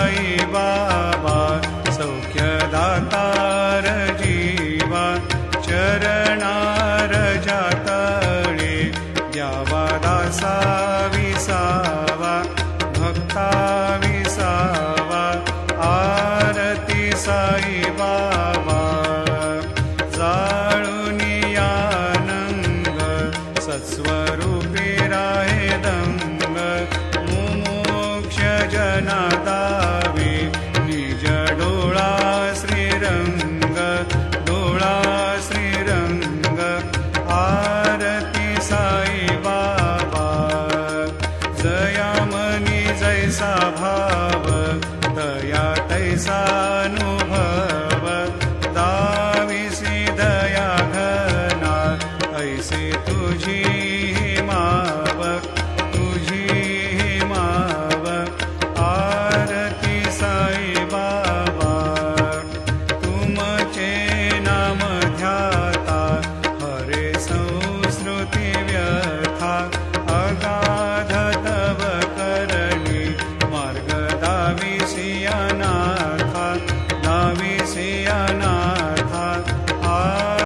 साई बाबा सौख्यदातार जीवा चरणार जातळे द्यावा दासा विसावा भक्ता विसावा आरती साई बाबा जाळूनी आनंद सत्स्वरूपी राहे दंग मुमोक्ष जना दावे निज डोळा श्रीरंग डोळा श्रीरंग आरती साई बाबा जयामनी जैसा भाव दया तैसा अनुभव दाविसी दया घना ऐसे तुझी माव तुझी माव आरती साई बाबा तुमचे नाम ध्याता हरे संस्कृती व्यथा अगाध तव करणी मार्ग दाविसिया